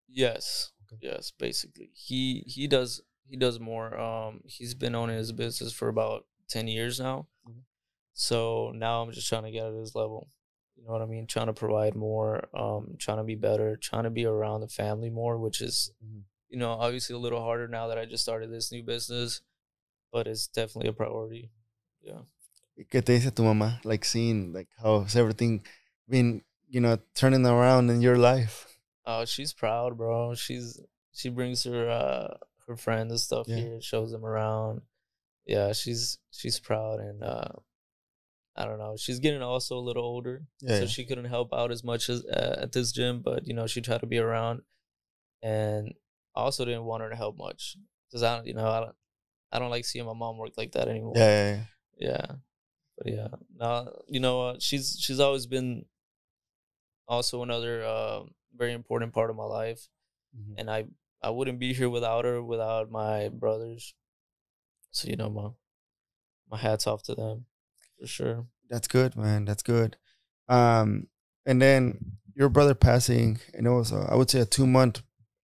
Yes. Okay. Yes, basically. He does more. He's been owning his business for about 10 years now. So now I'm just trying to get at his level. You know what I mean? Trying to provide more, trying to be better, trying to be around the family more, which is, obviously a little harder now that I just started this new business, but it's definitely a priority. Yeah. ¿Qué te dice tu mamá? Like, seeing like how's everything been, turning around in your life? Oh, she's proud, bro. She brings her friends and stuff here, shows them around. Yeah, she's proud, and I don't know. She's getting also a little older, so she couldn't help out as much as at this gym, but she tried to be around, and I also didn't want her to help much because I don't like seeing my mom work like that anymore. Yeah. But yeah, now she's always been also another very important part of my life, and I wouldn't be here without her, without my brothers. So my hats off to them for sure. That's good, man. That's good. And then your brother passing, and it was I would say a 2-month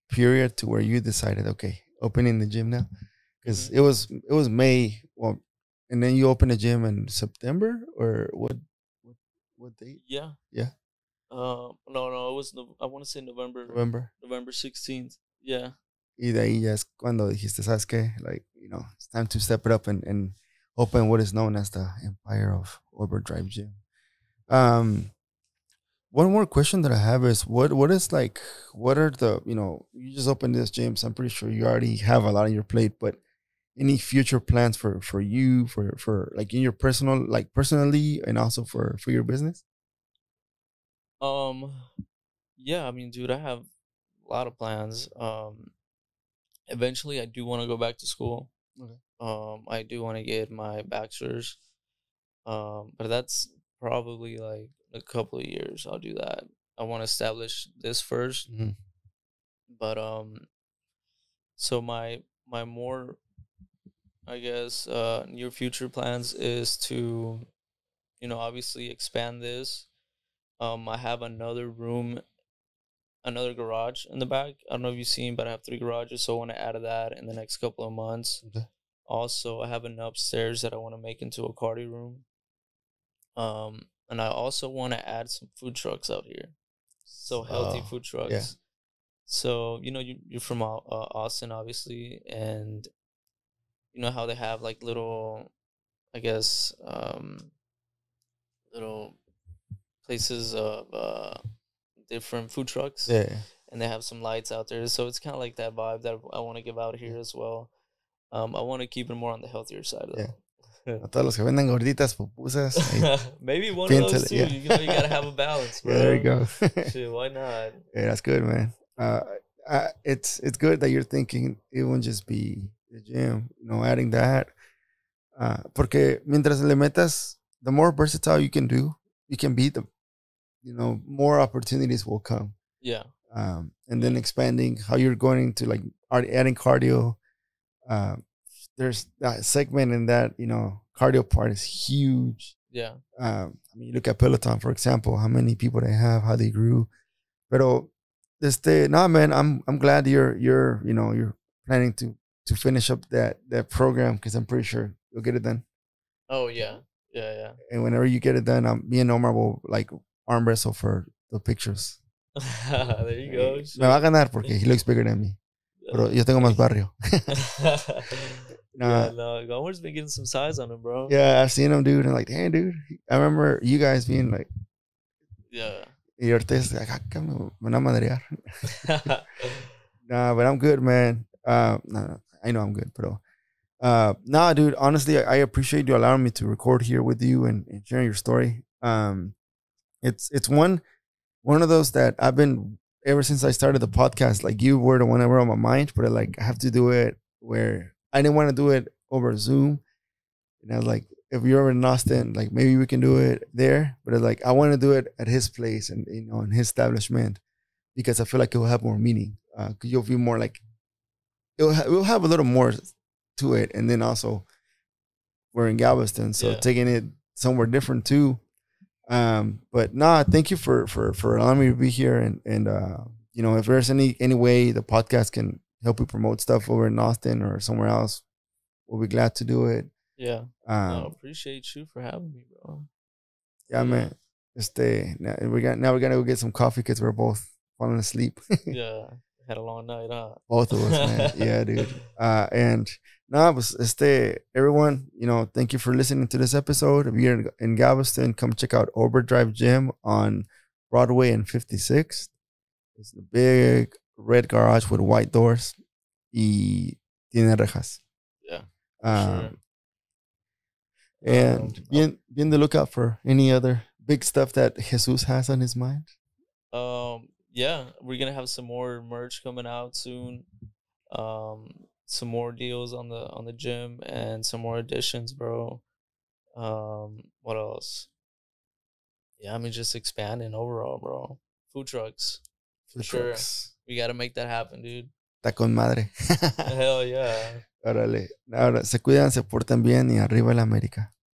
period to where you decided, okay, opening the gym now, because it was May. Well, and then you opened a gym in September, or what date? Yeah. No, it was I want to say November 16th. Yeah. Y de ahí ya es cuando dijiste, ¿sabes qué? Like, it's time to step it up and open what is known as the empire of Ovr Drive Gym. One more question that I have is, what are the, you just opened this gym, so I'm pretty sure you already have a lot on your plate, but any future plans for you, for like in your personally, and also for your business? Yeah, I mean, dude, I have a lot of plans. Eventually I do want to go back to school. Okay. I do want to get my bachelor's. But that's probably like a couple of years I'll do that. I want to establish this first. Mm-hmm. But so my more, I guess, near future plans is to, obviously expand this. I have another room, another garage in the back. I don't know if you've seen, but I have 3 garages, so I want to add to that in the next couple of months. Okay. Also, I have an upstairs that I want to make into a cardio room. And I also want to add some food trucks out here. So healthy food trucks. Yeah. So, you're from Austin, obviously, and you know how they have like little, I guess, little places of different food trucks. Yeah. And they have some lights out there. So it's kind of like that vibe that I want to give out here as well. I want to keep it more on the healthier side, though. Yeah. A todos los que venden gorditas, pupusas. Maybe one of those too. Yeah. You gotta have a balance, bro. Yeah, there you go. Shit, why not? Yeah, that's good, man. It's good that you're thinking it won't just be the gym, adding that. Porque mientras le metas, the more versatile you can be, the more opportunities will come. Yeah. And then expanding how you're going to like adding cardio. There's that segment in that, cardio part is huge. Yeah. I mean, you look at Peloton, for example, how many people they have, how they grew. Pero no, man, I'm glad you're planning to finish up that program, because I'm pretty sure you'll get it done. Oh yeah. Yeah. And whenever you get it done, me and Omar will like arm wrestle for the pictures. There you go. Me va a ganar porque he looks bigger than me. Pero yo tengo más barrio. Yeah, no, Omar's been getting some size on him, bro. Yeah, I've seen him, dude. And like, damn, dude. I remember you guys being like, yeah. Y ahorita es like, me van a madrear. Nah, but I'm good, man. No, I know I'm good, but nah, dude. Honestly, I appreciate you allowing me to record here with you and sharing your story. It's one of those that I've been ever since I started the podcast. Like, you were the one that were on my mind, but I have to do it where I didn't want to do it over Zoom. And I was like, if you're ever in Austin, like maybe we can do it there. But it's like, I want to do it at his place and in his establishment, because I feel like it will have more meaning. Because you'll be more like, it will have a little more to it. And then also, we're in Galveston, so taking it somewhere different too. But nah, thank you for allowing me to be here. And if there's any way the podcast can help you promote stuff over in Austin or somewhere else, we'll be glad to do it. Yeah. I appreciate you for having me, bro. Yeah, man. Now we're gonna go get some coffee because we're both falling asleep. Yeah. Had a long night, huh? Both of us, man. Yeah, dude. And no, everyone, thank you for listening to this episode. If you're in Galveston, come check out Ovr Drive Gym on Broadway and 56th. It's the big red garage with white doors. Y tiene rejas. Yeah. Sure. And be on the lookout for any other big stuff that Jesus has on his mind. Yeah, we're gonna have some more merch coming out soon. Some more deals on the gym and some more additions, bro. What else? Yeah, I mean, just expanding overall, bro. Food trucks. For sure. We gotta make that happen, dude. Está con madre. Hell yeah. Órale. Ahora, se cuidan, se portan bien y arriba la América.